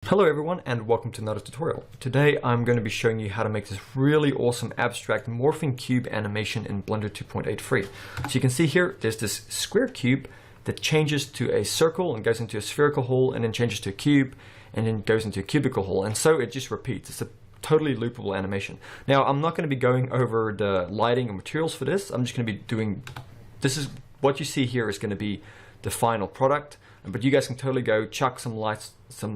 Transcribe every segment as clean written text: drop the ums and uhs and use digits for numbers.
Hello everyone and welcome to another tutorial. Today I'm going to be showing you how to make this really awesome abstract morphing cube animation in Blender 2.8 So you can see here there's this square cube that changes to a circle and goes into a spherical hole and then changes to a cube and then goes into a cubical hole, and so it just repeats. It's a totally loopable animation. Now I'm not going to be going over the lighting and materials for this. I'm just going to be doing, this is what you see here is going to be the final product, but you guys can totally go chuck some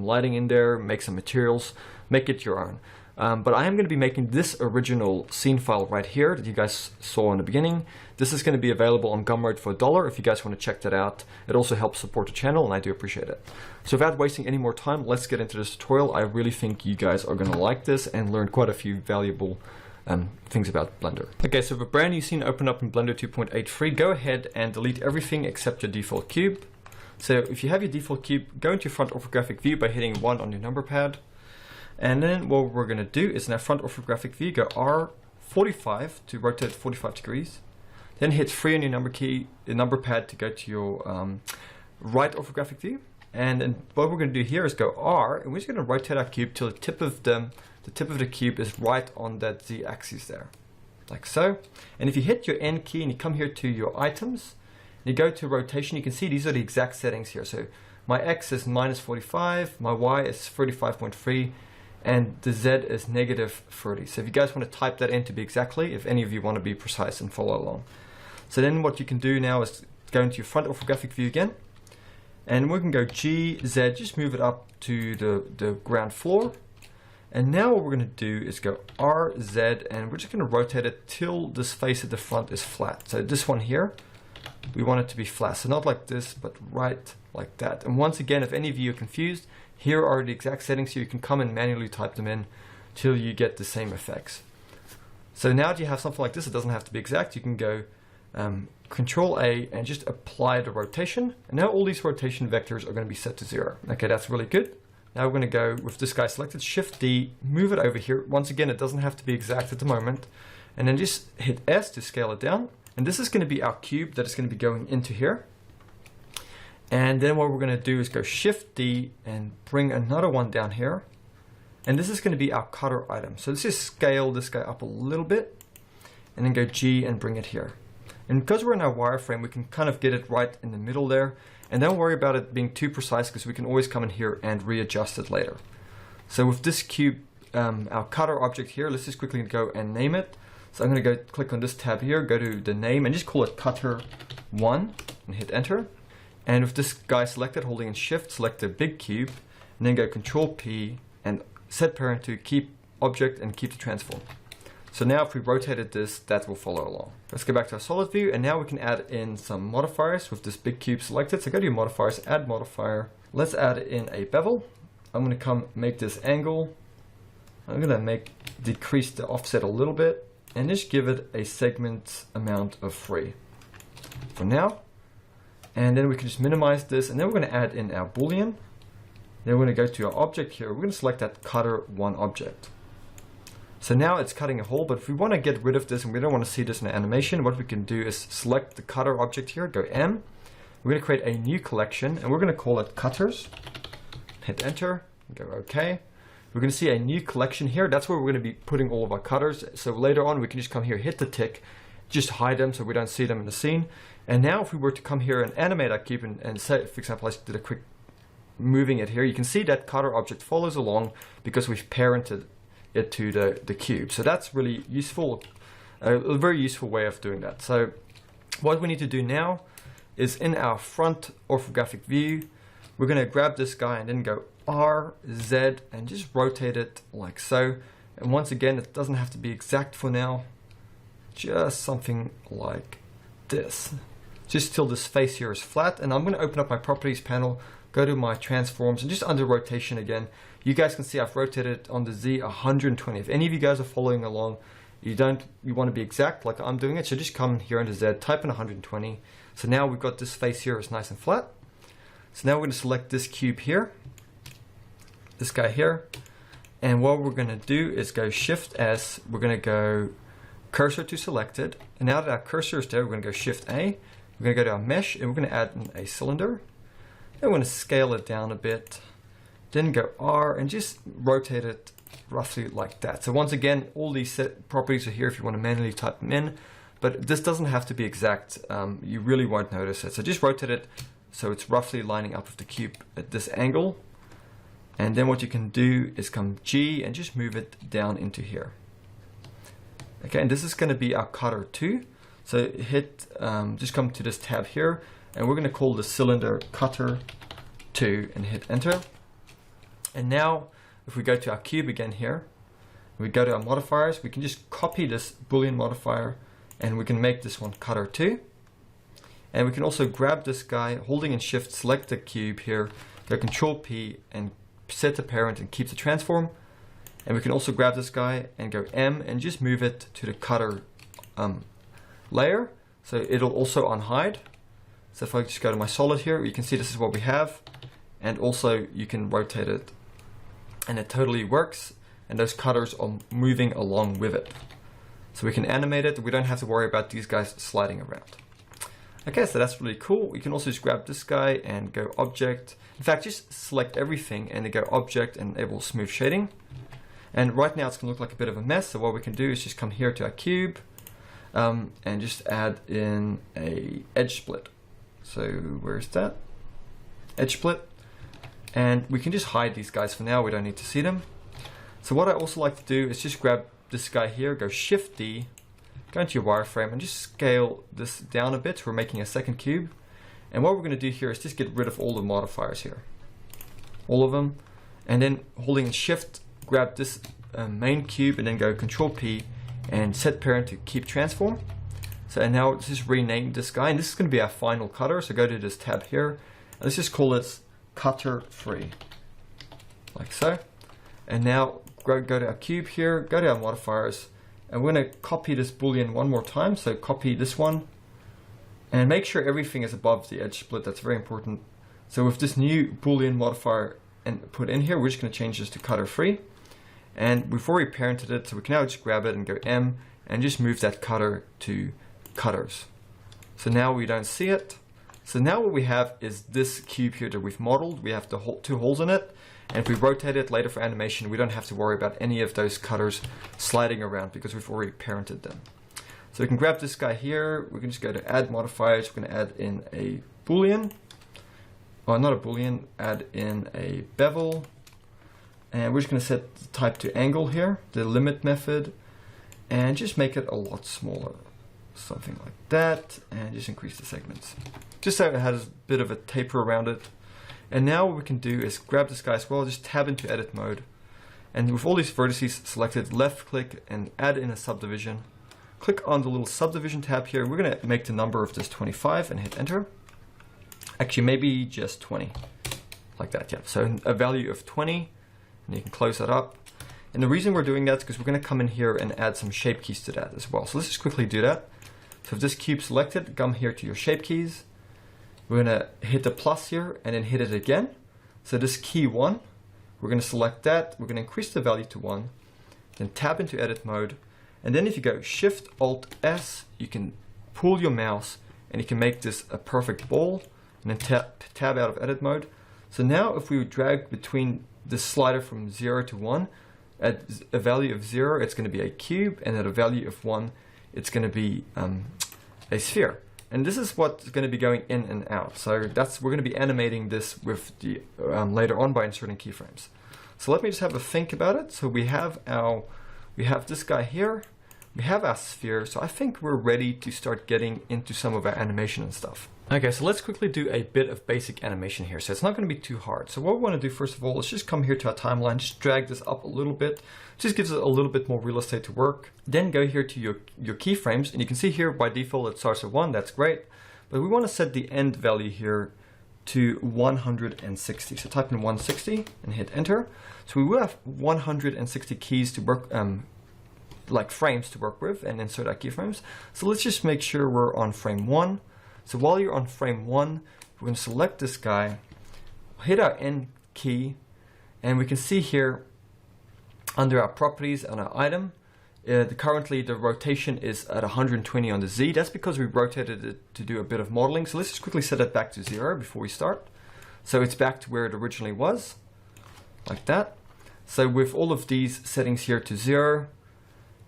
lighting in there, make some materials, make it your own. But I am going to be making this original scene file right here that you guys saw in the beginning. This is going to be available on Gumroad for $1 if you guys want to check that out. It also helps support the channel and I do appreciate it. So without wasting any more time, let's get into this tutorial. I really think you guys are going to like this and learn quite a few valuable things about Blender. Okay, so if a brand new scene open up in Blender 2.8 go ahead and delete everything except your default cube. So if you have your default cube, go into your front orthographic view by hitting 1 on your number pad. And then what we're going to do is in our front orthographic view, go R45 to rotate 45 degrees. Then hit 3 on your number pad to go to your right orthographic view. And then what we're going to do here is go R, and we're just going to rotate our cube till the tip of the cube is right on that Z axis there, like so. And if you hit your N key and you come here to your items, and you go to rotation, you can see these are the exact settings here. So my X is -45, my Y is 35.3, and the Z is -30. So if you guys want to type that in to be exactly, if any of you want to be precise and follow along. So then what you can do now is go into your front orthographic view again, and we can go G, Z, just move it up to the ground floor. And now what we're going to do is go R, Z, and we're just going to rotate it till this face at the front is flat. So this one here, we want it to be flat. So not like this, but right like that. And once again, if any of you are confused, here are the exact settings. So you can come and manually type them in till you get the same effects. So now that you have something like this, it doesn't have to be exact. You can go Control A and just apply the rotation. And now all these rotation vectors are going to be set to 0. Okay, that's really good. Now we're going to go with this guy selected, Shift D, move it over here. Once again, it doesn't have to be exact at the moment. And then just hit S to scale it down. And this is going to be our cube that is going to be going into here. And then what we're going to do is go Shift D and bring another one down here. And this is going to be our cutter item. So let's just scale this guy up a little bit. And then go G and bring it here. And because we're in our wireframe, we can kind of get it right in the middle there. And don't worry about it being too precise because we can always come in here and readjust it later. So with this cube, our cutter object here, let's just quickly go and name it. So I'm going to go click on this tab here, go to the name and just call it cutter1 and hit enter. And with this guy selected, holding in shift, select the big cube and then go Control P and set parent to keep object and keep the transform. So now if we rotated this, that will follow along. Let's go back to our solid view, and now we can add in some modifiers with this big cube selected. So go to your modifiers, add modifier. Let's add in a bevel. I'm going to come make this angle. I'm going to decrease the offset a little bit and just give it a segment amount of 3 for now. And then we can just minimize this, and then we're going to add in our boolean. Then we're going to go to our object here. We're going to select that cutter1 object. So now it's cutting a hole, but if we want to get rid of this and we don't want to see this in the animation, what we can do is select the cutter object here, go M. We're going to create a new collection and we're going to call it cutters. Hit enter, go OK. We're going to see a new collection here. That's where we're going to be putting all of our cutters. So later on, we can just come here, hit the tick, just hide them so we don't see them in the scene. And now if we were to come here and animate our cube and say, for example, I did a quick moving it here, you can see that cutter object follows along because we've parented it to the cube. So that's really useful, a very useful way of doing that. So what we need to do now is in our front orthographic view, we're going to grab this guy and then go R, Z, and just rotate it like so. And once again, it doesn't have to be exact for now, just something like this. Just till this face here is flat. And I'm going to open up my properties panel, go to my transforms, and just under rotation again, you guys can see I've rotated it on the Z 120. If any of you guys are following along, you want to be exact like I'm doing it, so just come here into Z, type in 120. So now we've got this face here is nice and flat. So now we're going to select this cube here, this guy here, and what we're going to do is go Shift S, we're going to go cursor to selected, and now that our cursor is there, we're going to go Shift A, we're going to go to our mesh, and we're going to add in a cylinder. And we're going to scale it down a bit. then go R and just rotate it roughly like that. So once again, all these set properties are here if you want to manually type them in, but this doesn't have to be exact. You really won't notice it. So just rotate it so it's roughly lining up with the cube at this angle. And then what you can do is come G and just move it down into here. Okay, and this is going to be our cutter 2. So hit, just come to this tab here, and we're going to call the cylinder cutter 2 and hit enter. And now if we go to our cube again here, we go to our modifiers, we can just copy this boolean modifier and we can make this one cutter 2. And we can also grab this guy, holding in shift, select the cube here, go Control P and set the parent and keep the transform. And we can also grab this guy and go M and just move it to the cutter layer. So it'll also unhide. So if I just go to my solid here, you can see this is what we have. And also you can rotate it and it totally works. And those cutters are moving along with it. So we can animate it. We don't have to worry about these guys sliding around. Okay, so that's really cool. You can also just grab this guy and go object. In fact, just select everything and then go object and enable smooth shading. And right now it's gonna look like a bit of a mess. So what we can do is just come here to our cube and just add in a edge split. So where's that? Edge split. And we can just hide these guys for now. We don't need to see them. So what I also like to do is just grab this guy here, go Shift D, go into your wireframe and just scale this down a bit. We're making a second cube. And what we're going to do here is just get rid of all the modifiers here. All of them. And then holding Shift, grab this main cube and then go Control P and set parent to keep transform. So and now let's just rename this guy. And this is going to be our final cutter. So go to this tab here. And let's just call this cutter 3. Like so. And now go to our cube here, go to our modifiers. And we're going to copy this boolean one more time. So copy this one and make sure everything is above the edge split. That's very important. So with this new boolean modifier and put in here, we're just going to change this to cutter 3. And before we parented it, so we can now just grab it and go M and just move that cutter to cutters. So now we don't see it. So now what we have is this cube here that we've modeled. We have the two holes in it. And if we rotate it later for animation, we don't have to worry about any of those cutters sliding around because we've already parented them. So we can grab this guy here. We can just go to add modifiers. We're going to add in a boolean. Oh, not a boolean. Add in a bevel. And we're just going to set the type to angle here, the limit method, and just make it a lot smaller. Something like that. And just increase the segments. Just so it has a bit of a taper around it. And now what we can do is grab this guy as well, just tab into edit mode. And with all these vertices selected, left click and add in a subdivision. Click on the little subdivision tab here. We're going to make the number of this 25 and hit enter. Actually, maybe just 20. Like that, yeah. So a value of 20, and you can close that up. And the reason we're doing that is because we're going to come in here and add some shape keys to that as well. So let's just quickly do that. So if this cube selected, come here to your shape keys. We're going to hit the plus here and then hit it again. So this key 1, we're going to select that. We're going to increase the value to 1. Then tab into edit mode. And then if you go Shift Alt S, you can pull your mouse and you can make this a perfect ball. And then tab out of edit mode. So now if we drag between this slider from 0 to 1, at a value of 0, it's going to be a cube. And at a value of 1, it's going to be a sphere. And this is what's going to be going in and out. So we're going to be animating this with the later on by inserting keyframes. So let me just have a think about it. So we have this guy here. We have our sphere. So I think we're ready to start getting into some of our animation and stuff. Okay, so let's quickly do a bit of basic animation here. So it's not going to be too hard. So what we want to do first of all is just come here to our timeline, just drag this up a little bit. Just gives it a little bit more real estate to work. Then go here to your keyframes, and you can see here by default it starts at 1. That's great. But we want to set the end value here to 160. So type in 160 and hit enter. So we will have 160 keys to work, like frames to work with, and insert our keyframes. So let's just make sure we're on frame 1. So while you're on frame 1, we're going to select this guy, hit our N key, and we can see here under our properties on our item, currently the rotation is at 120 on the Z. That's because we rotated it to do a bit of modeling. So let's just quickly set it back to 0 before we start. So it's back to where it originally was. like that. So with all of these settings here to 0,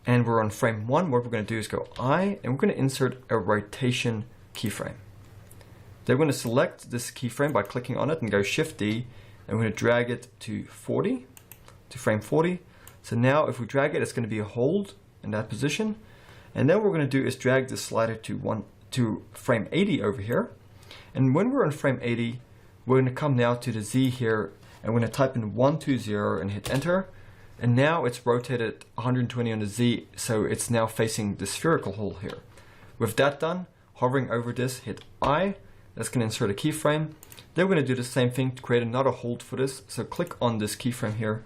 and we're on frame 1, what we're going to do is go I, and we're going to insert a rotation keyframe. Then we're going to select this keyframe by clicking on it and go Shift D, and we're going to drag it to 40, to frame 40. So now if we drag it, it's going to be a hold in that position. And then what we're going to do is drag this slider to frame 80 over here. And when we're on frame 80, we're going to come now to the Z here, and we're going to type in 120 and hit enter. And now it's rotated 120 on the Z, so it's now facing the spherical hole here. With that done, hovering over this, hit I. That's going to insert a keyframe. Then we're going to do the same thing to create another hold for this. So click on this keyframe here,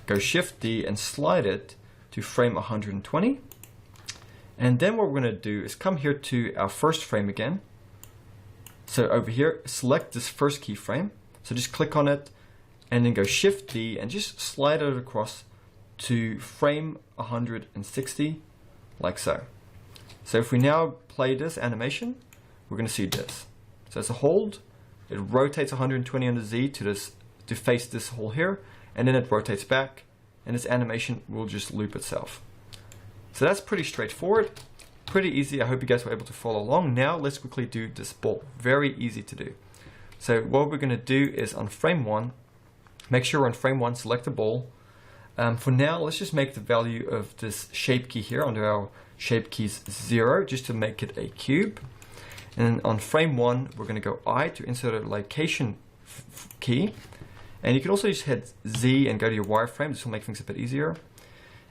go Shift D and slide it to frame 120. And then what we're going to do is come here to our first frame again. So over here, select this first keyframe. So just click on it and then go Shift D and just slide it across to frame 160, like so. So if we now play this animation, we're going to see this. So it's a hold. It rotates 120 on the Z to face this hole here, and then it rotates back, and this animation will just loop itself. So that's pretty straightforward, pretty easy. I hope you guys were able to follow along. Now let's quickly do this ball. Very easy to do. So what we're going to do is on frame 1, make sure on frame 1, select the ball. For now, let's just make the value of this shape key here under our shape keys 0, just to make it a cube. And on frame 1, we're going to go I to insert a location key. And you can also just hit Z and go to your wireframe. This will make things a bit easier.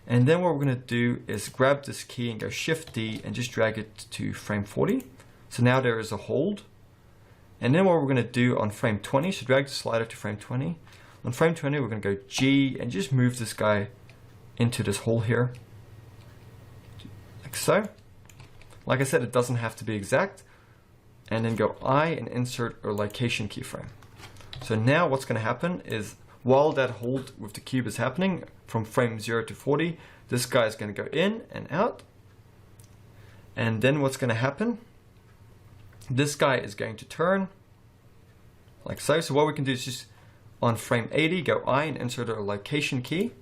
And then what we're going to do is grab this key and go Shift D and just drag it to frame 40. So now there is a hold. And then what we're going to do on frame 20, so drag the slider to frame 20. On frame 20, we're going to go G and just move this guy into this hole here, like so. Like I said, it doesn't have to be exact. And then go I and insert a location keyframe. So now what's going to happen is while that hold with the cube is happening from frame 0 to 40, this guy is going to go in and out. And then what's going to happen, this guy is going to turn like so. So what we can do is just on frame 80, go I and insert a location key.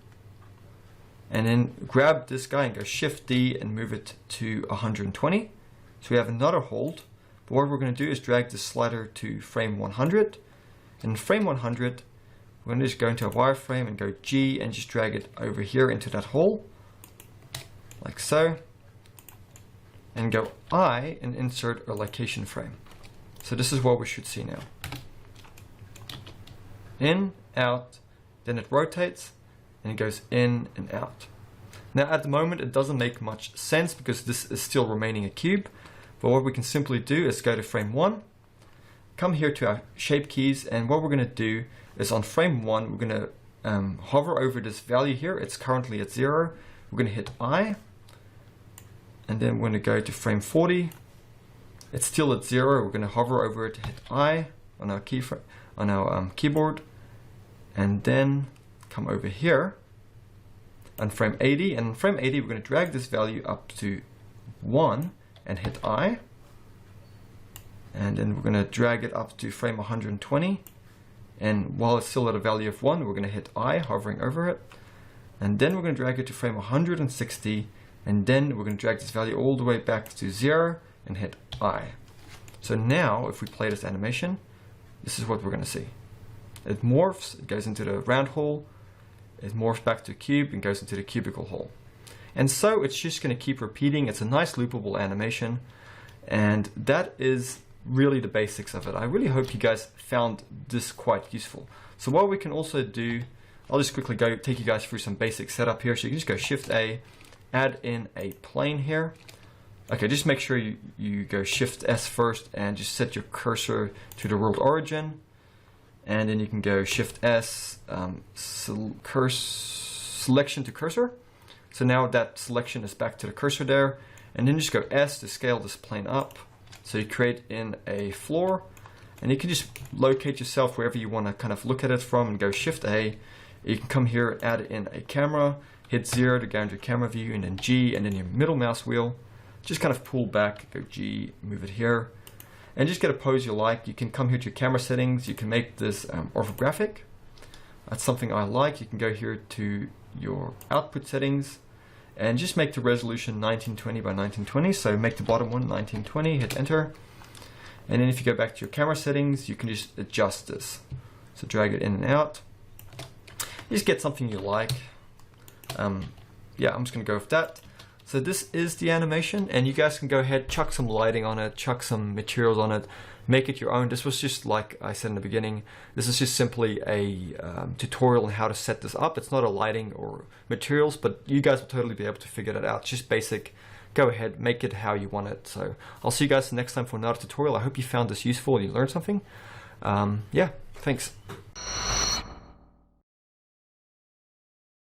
And then grab this guy and go Shift D and move it to 120. So we have another hold. But what we're going to do is drag the slider to frame 100. And in frame 100, we're going to just go into a wireframe and go G and just drag it over here into that hole, like so. And go I and insert a location frame. So this is what we should see now. In, out, then it rotates, and it goes in and out. Now at the moment it doesn't make much sense because this is still remaining a cube. But what we can simply do is go to frame 1, come here to our shape keys, and what we're going to do is on frame 1, we're going to hover over this value here. It's currently at 0. We're going to hit I, and then we're going to go to frame 40. It's still at 0. We're going to hover over it, hit I on our keyboard, and then come over here on frame 80. And on frame 80, we're going to drag this value up to 1. And hit I, and then we're going to drag it up to frame 120, and while it's still at a value of 1, we're going to hit I, hovering over it, and then we're going to drag it to frame 160, and then we're going to drag this value all the way back to 0 and hit I. So now if we play this animation, this is what we're going to see. It morphs, it goes into the round hole, it morphs back to a cube and goes into the cubical hole. And so it's just going to keep repeating. It's a nice loopable animation, and that is really the basics of it. I really hope you guys found this quite useful. So what we can also do, I'll just quickly take you guys through some basic setup here. So you can just go Shift A, add in a plane here. Okay, just make sure you go Shift S first and just set your cursor to the world origin. And then you can go Shift S, selection to cursor. So now that selection is back to the cursor there, and then just go S to scale this plane up. So you create in a floor, and you can just locate yourself wherever you want to kind of look at it from and go Shift A. You can come here, add in a camera, hit 0 to go into camera view, and then G, and then your middle mouse wheel. Just kind of pull back, go G, move it here, and just get a pose you like. You can come here to your camera settings, you can make this orthographic. That's something I like. You can go here to your output settings and just make the resolution 1920 by 1920. So make the bottom one 1920, hit enter. And then if you go back to your camera settings, you can just adjust this. So drag it in and out. You just get something you like. Yeah, I'm just gonna go with that. So this is the animation, and you guys can go ahead, chuck some lighting on it, chuck some materials on it, make it your own. This was just, like I said in the beginning, this is just simply a tutorial on how to set this up. It's not a lighting or materials, but you guys will totally be able to figure that out. It's just basic. Go ahead, make it how you want it. So I'll see you guys next time for another tutorial. I hope you found this useful and you learned something. Yeah, thanks.